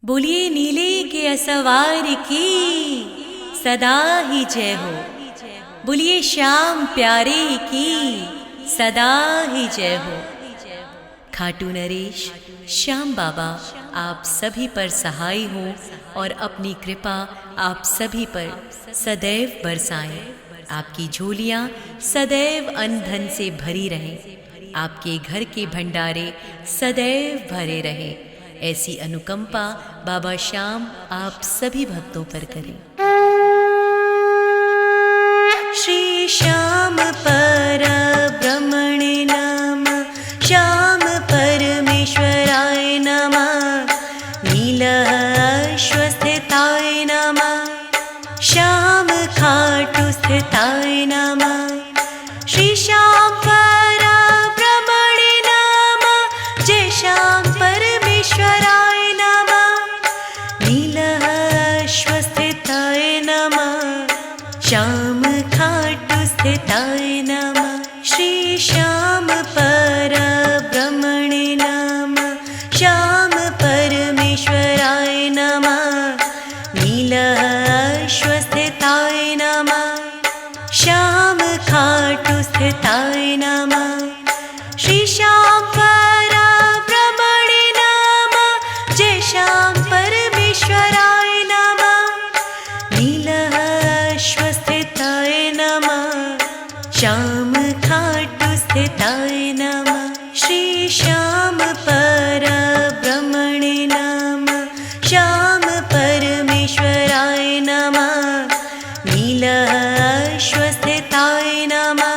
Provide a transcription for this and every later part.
बोलिए नीले के असवार की सदा ही जय हो। बोलिए श्याम प्यारे की सदा ही जय हो। खाटू नरेश श्याम बाबा आप सभी पर सहाय हो और अपनी कृपा आप सभी पर सदैव बरसाएं। आपकी झोलियां सदैव अन्न धन से भरी रहें। आपके घर के भंडारे सदैव भरे रहें। ऐसी अनुकंपा बाबा श्याम आप सभी भक्तों पर करें। श्री श्याम पर ब्रह्मणे नमः, श्याम परमेश्वराय नमः, नीलाश्वस्थिताय नमः, श्याम खाटू स्थिताय नमः। श्री श्याम पर ब्रह्मणे नमः, जय श्याम परमेश्वराय नमः, नीलाश्वस्थिताय नमः, श्याम खाटू स्थिताय नमः। श्री श्याम पर ब्रह्मणे नमः, श्याम परमेश्वराय नमः, नीलाश्वस्थिताय नमः, श्याम खाटू स्थिताय नमः। श्री श्याम पर ब्रह्मणे नमः, जय श्याम परमेश्वराय नमः, नीलाश्वस्थिताय नमः, श्याम खाटू स्थिताय नमः। श्री श्याम पर ब्रह्मणे नमः, श्याम परमेश्वराय नमः, नीलाश्वस्थिताय नमः,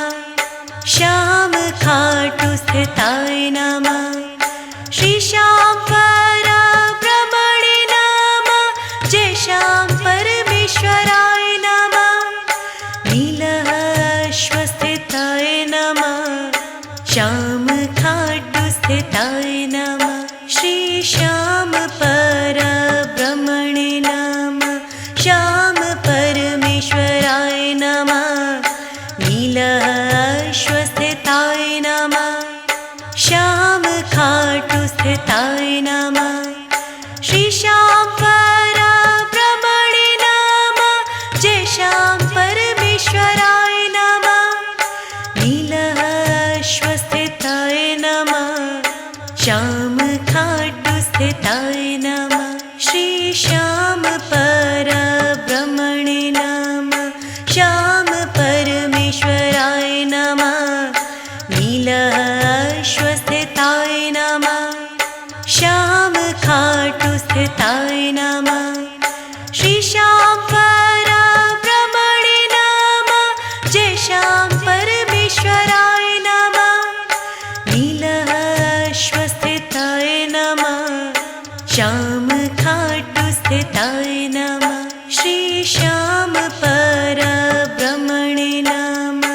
श्याम खाटू स्थिताय नमः। श्री श्याम पर ब्रह्मणे नमः, जय श्याम परमेश्वराय नमः, नीलाश्वस्थिताय नमः, श्याम खाटू स्थिताय नमः। श्री श्याम पर ब्रह्मणे नमः, श्याम परमेश्वराय नमः, नीलाश्वस्थिताय नमः, श्याम खाटू स्थिताय नमः। श्री श्याम पर ब्रह्मणे नमः, जय श्याम परमेश्वराय नमः, नीलाश्वस्थिताय नमः, श्याम खाटू स्थिताय नमः। श्री श्याम पर ब्रह्मणे नमः, श्याम परमेश्वराय नमः, नीलाश्वस्थिताय नमः, श्याम खाटू स्थिताय नमः। श्री श्याम पर ब्रह्मणे नमः, जय श्याम परमेश्वराय नमः, नीलाश्वस्थिताय नमः, श्याम खाटू स्थिताय नमः। श्री श्याम पर ब्रह्मणे नमः,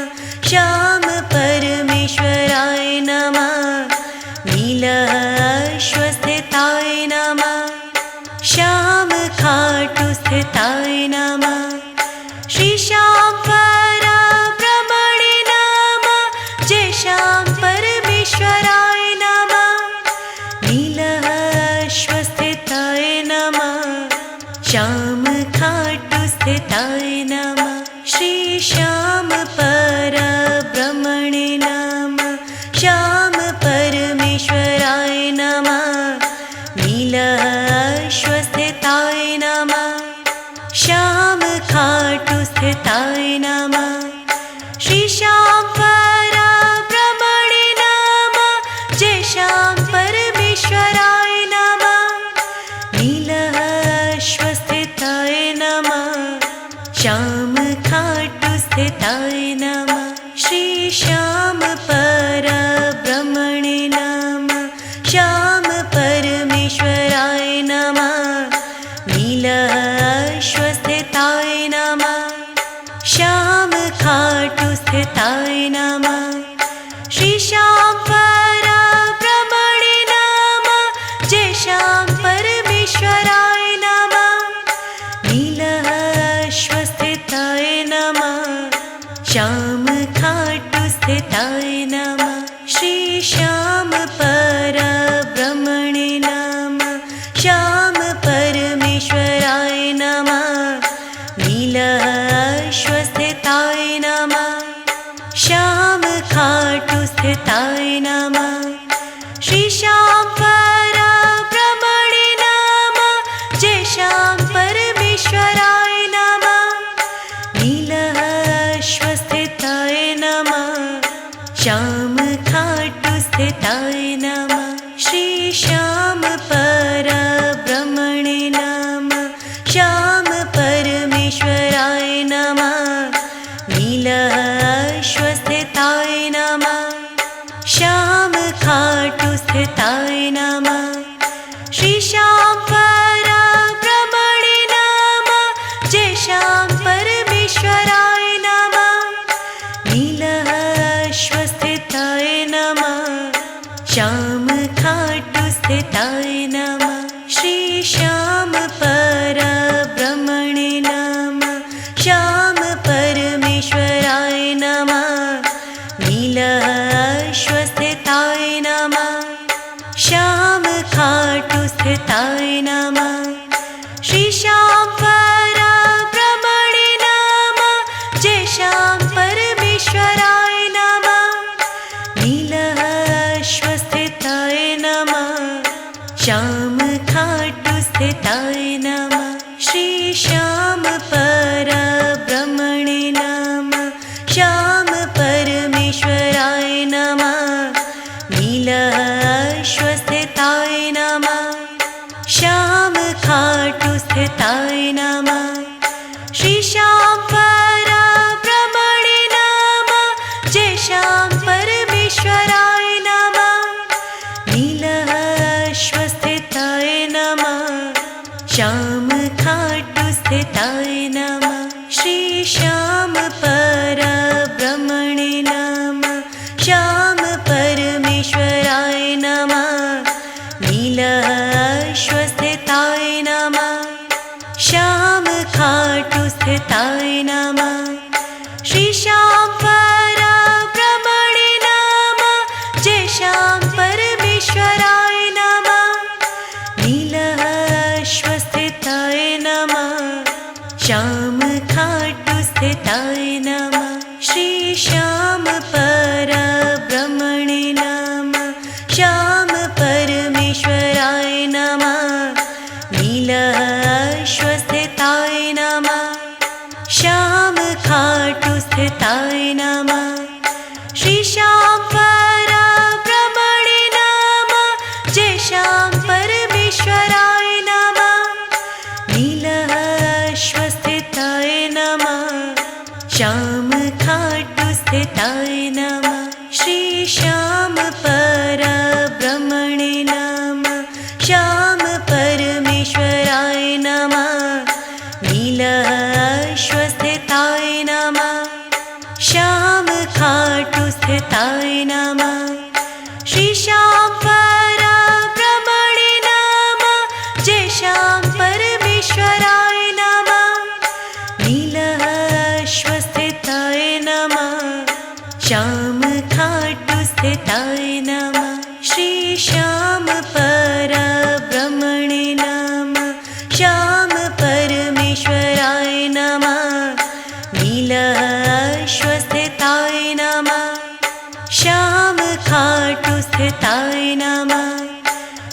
श्याम परमेश्वराय नमः, नीलाश्वस्थिताय नमः, श्याम खाटू स्थिताय नमः। श्री श्याम पर ब्रह्मणे नमः, जय श्याम परमेश्वराय नमः, नीलाश्वस्थिताय नमः, श्याम खाटू स्थिताय नमः। श्री श्याम पर ब्रह्मणे नमः, श्याम परमेश्वराय नमः, नीलाश्वस्थिताय नमः, श्याम खाटू स्थिताय नमः। श्री श्याम पर ब्रह्मणे नमः, जय श्याम परमेश्वराय नमः, नीलाश्वस्थिताय नमः, श्याम खाटू स्थिताय नमः। श्री श्याम पर ब्रह्मणे नमः, श्याम परमेश्वराय नमः, नीलाश्वस्थिताय नमः, श्याम खाटू स्थिताय नमः। श्री श्याम पर ब्रह्मणे नमः, जय श्याम परमेश्वराय नमः, नीलाश्वस्थिताय नमः, श्याम खाटू स्थिताय नमः। श्री श्याम पर ब्रह्मणे नमः, श्याम पर परमेश्वराय नमः। नीलाश्वस्थिताय नमः। श्याम खाटू स्थिताय नमः। श्री श्याम परब्रह्मणे नमः। जय श्याम परमेश्वराय नमः। नीलाश्वस्थिताय नमः। श्याम खाटू स्थिताय नमः। श्री श्याम परब्रह्मणे नमः। श्याम परमेश्वराय नमः। नीलाश्वस्थिताय नमः। श्याम खाटू स्थिताय नमः। श्री श्याम परब्रह्मणे नमः। जय श्याम परमेश्वराय नमः। नीलाश्वस्थिताय नमः। श्याम खाटू स्थिताय नमः। श्री श्याम परब्रह्मणे नमः। श्याम परमेश्वराय नमः। नीलाश्वस्थिताय नमः। श्याम खाटू स्थिताय नमः। श्री श्याम परब्रह्मणे नमः। जय श्याम परमेश्वराय नमः। नीलाश्वस्थिताय नमः। श्याम खाटू स्थिताय नमः। श्री श्याम परब्रह्मणे नमः। श्याम परमेश्वराय नमः। नीलाश्वस्थिताय नमः। श्याम खाटू स्थिताय नमः। श्री श्याम परब्रह्मणे नमः। जय श्याम परमेश्वराय नमः। नीलाश्वस्थिताय नमः। श्याम खाटू स्थिताय नमः। श्री श्याम परब्रह्मणे नमः। श्याम परमेश्वराय नमः। नीलाश्वस्थिताय नमः। श्याम खाटू स्थिताय नमः। श्री श्याम परब्रह्मणे नमः। जय श्याम परमेश्वराय नमः। नीलाश्वस्थिताय नमः। श्याम खाटू स्थिताय नमः। श्री श्याम परब्रह्मणे नमः। श्याम परमेश्वराय नमः। नीलाश्वस्थिताय नमः। श्याम खाटू स्थिताय नमः। श्री श्याम परब्रह्मणे नमः। जय श्याम परमेश्वराय नमः। नीलाश्वस्थिताय नमः। श्याम खाटू स्थिताय नमः। श्री श्याम परब्रह्मणे नमः। श्याम परमेश्वराय नमः। नीलाश्वस्थिताय नमः। श्याम खाटू स्थिताय नमः। श्री श्याम परब्रह्मणे नमः। जय श्याम परमेश्वराय नमः। नीलाश्वस्थिताय नमः। श्याम खाटू स्थिताय नमः। श्री श्याम परब्रह्मणे नमः। श्याम परमेश्वराय नमः। नीलाश्वस्थिताय नमः। श्याम खाटू स्थिताय नमः।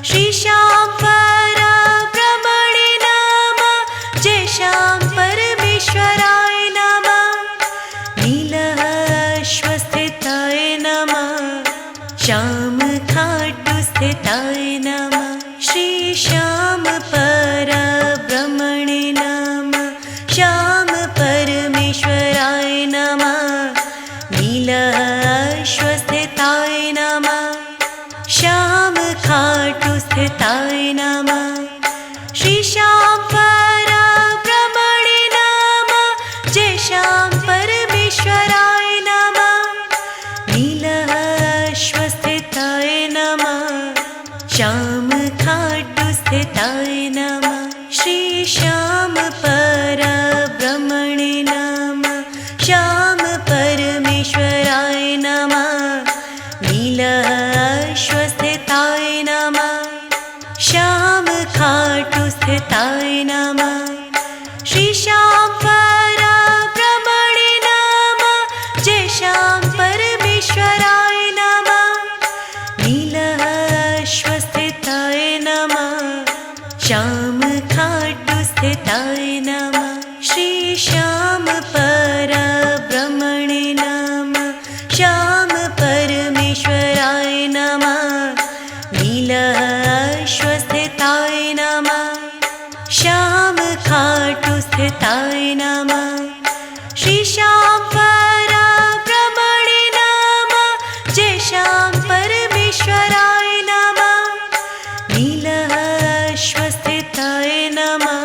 श्री श्याम परब्रह्मणे नमः। जय श्याम परमेश्वराय नमः। नीलाश्वस्थिताय नमः। श्याम खाटू स्थिताय नमः। श्री श्याम परब्रह्मणे नमः। श्याम परमेश्वराय नमः। नीलाश्वस्थिताय नमः। श्याम खाटू स्थिताय नमः। श्री श्याम परब्रह्मणे नमः। जय श्याम परमेश्वराय नमः। नीलाश्वस्थिताय नमः। श्याम खाटू स्थिताय नमः। श्री श्याम परब्रह्मणे नमः। श्याम परमेश्वराय नमः। नीलाश्वस्थिताय नमः। श्याम खाटू स्थिताय नमः। श्री श्याम परब्रह्मणे नमः। जय श्याम परमेश्वराय नमः। नीलाश्वस्थिताय नमः। श्याम खाटू स्थिताय नमः। श्री श्याम परब्रह्मणे नमः। श्याम परमेश्वराय नमः। नीलाश्वस्थिताय नमः। श्याम खाटू स्थिताय नमः। श्री श्याम परब्रह्मणे नमः। जय श्याम परमेश्वराय नमः। नीलाश्वस्थिताय नमः।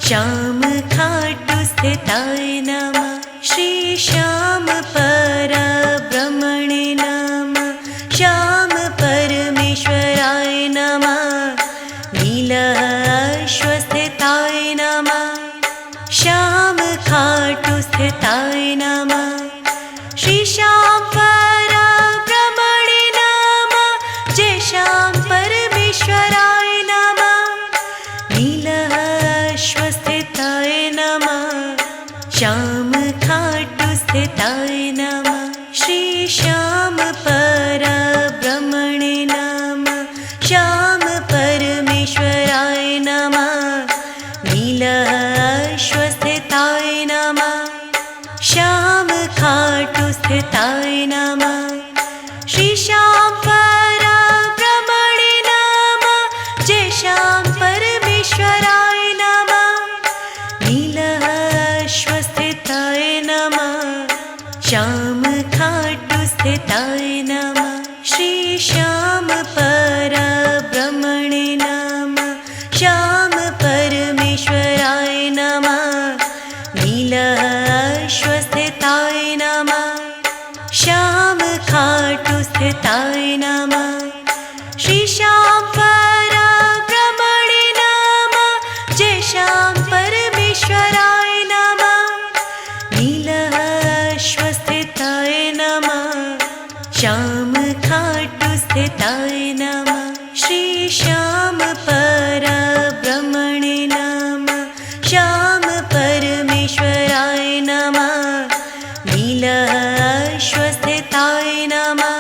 श्याम खाटू स्थिताय नमः। श्री श्याम परब्रह्मणे नमः। श्याम परमेश्वराय नमः। नीलाश्वस्थिताय नमः। श्याम खाटू स्थिताय नमः। श्री श्याम परब्रह्मणे नमः। जय श्याम परमेश्वराय नमः। नीलाश्वस्थिताय नमः। श्याम खाटू स्थिताय नमः। श्री श्याम परब्रह्मणे नमः। श्याम परमेश्वराय नमः। नीलाश्वस्थिताय नमः। श्याम खाटू स्थिताय नमः। श्री श्याम परब्रह्मणे नमः। जय श्याम परमेश्वराय नमः। नीलाश्वस्थिताय नमः। श्याम खाटू स्थिताय नमः। श्री श्याम परब्रह्मणे नमः। श्याम परमेश्वराय नमः। नीलाश्वस्थिताय नमः। श्याम खाटू स्थिताय नमः। श्री श्याम परब्रह्मणे नमः। जय श्याम परमेश्वराय नमः। नीलाश्वस्थिताय नमः। श्याम खाटू स्थिताय नमः। श्री श्याम परब्रह्मणे नमः। श्याम परमेश्वराय नमः। नीलाश्वस्थिताय नमः।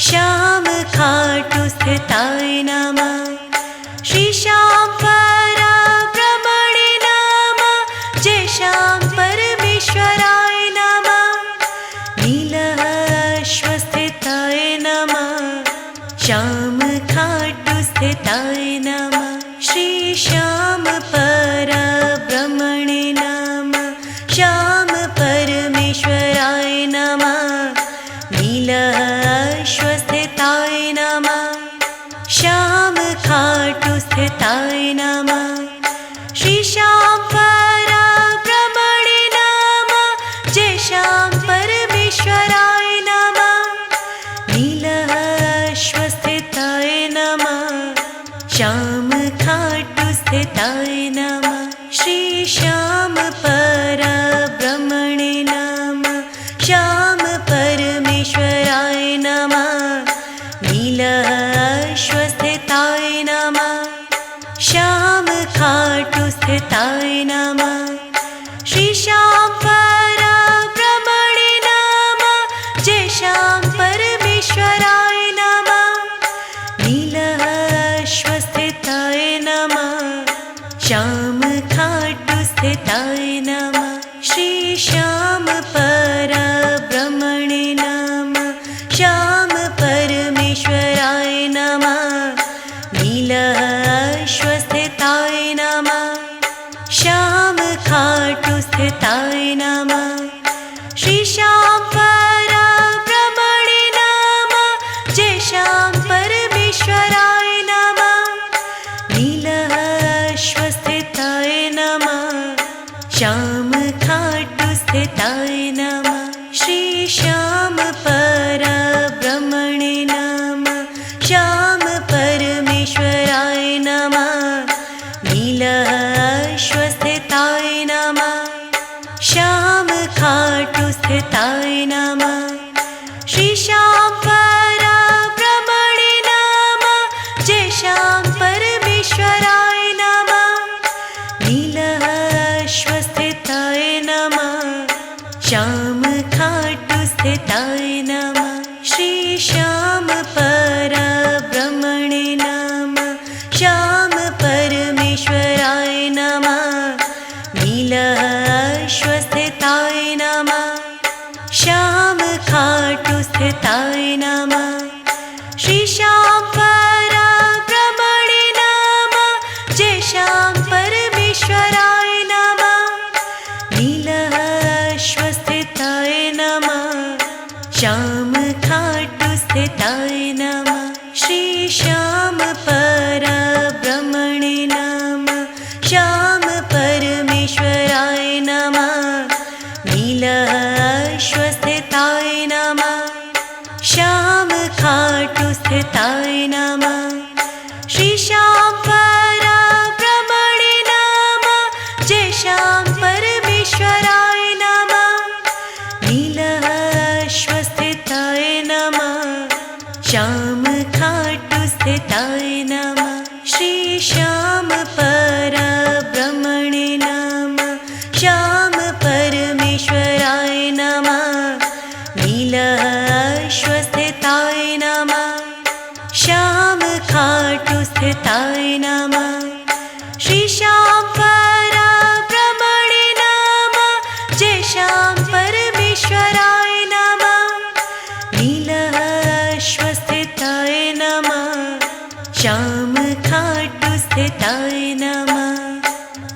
श्याम खाटू स्थिताय नमः। श्री श्याम परब्रह्मणे नमः। जय श्याम परमेश्वराय नमः। नीलाश्वस्थिताय नमः। श्याम खाटू स्थिताय नमः। श्री श्याम परब्रह्मणे नमः। श्याम परमेश्वराय नमः। नीलाश्वस्थिताय नमः। श्याम खाटू स्थिताय नमः। श्री श्याम परब्रह्मणे नमः। जय श्याम परमेश्वराय नमः। नीलाश्वस्थिताय नमः। श्याम खाटू स्थिताय नमः। श्री श्याम परब्रह्मणे नमः। श्याम परमेश्वराय नमः। नीलाश्वस्थिताय नमः। श्याम खाटू स्थिताय नमः। श्री श्याम परब्रह्मणे नमः। जय श्याम परमेश्वराय नमः। नीलाश्वस्थिताय नमः। श्याम खाटू स्थिताय नमः। श्री श्याम परब्रह्मणे नमः। श्याम परमेश्वराय नमः। नीलाश्वस्थिताय नमः। श्याम खाटू स्थिताय नमः। श्री श्याम परब्रह्मणे नमः। जय श्याम परमेश्वराय नमः। नीलाश्वस्थिताय नमः। श्याम खाटू स्थिताय नमः। श्री श्याम परब्रह्मणे नमः। श्याम परमेश्वराय नमः। नीलाश्वस्थिताय नमः। श्याम खाटू स्थिताय नमः। श्री श्याम परब्रह्मणे नमः। जय श्याम परमेश्वराय नमः। स्थिताय नमः। श्री श्याम पराब्रह्मणे नमः। जय श्याम परमेश्वराय नमः। नीलाश्वस्थिताय नमः। श्याम खाटू स्थिताय नमः। श्री श्याम परब्रह्मणे नमः। श्याम परमेश्वराय नमः। नीलाश्वस्थिताय नमः। श्याम खाटू स्थिताय नमः। श्री श्याम पराब्रह्मणे नमः। जय श्याम परमेश्वराय नमः। नीलाश्वस्थिताय नमः। श्याम खाटू स्थिताय नमः। श्री श्याम परब्रह्मणे नमः। श्याम परमेश्वराय नमः। नीलाश्वस्थिताय नमः। श्याम खाटू स्थिताय नमः। श्री श्याम पराब्रह्मणे नमः। जय श्याम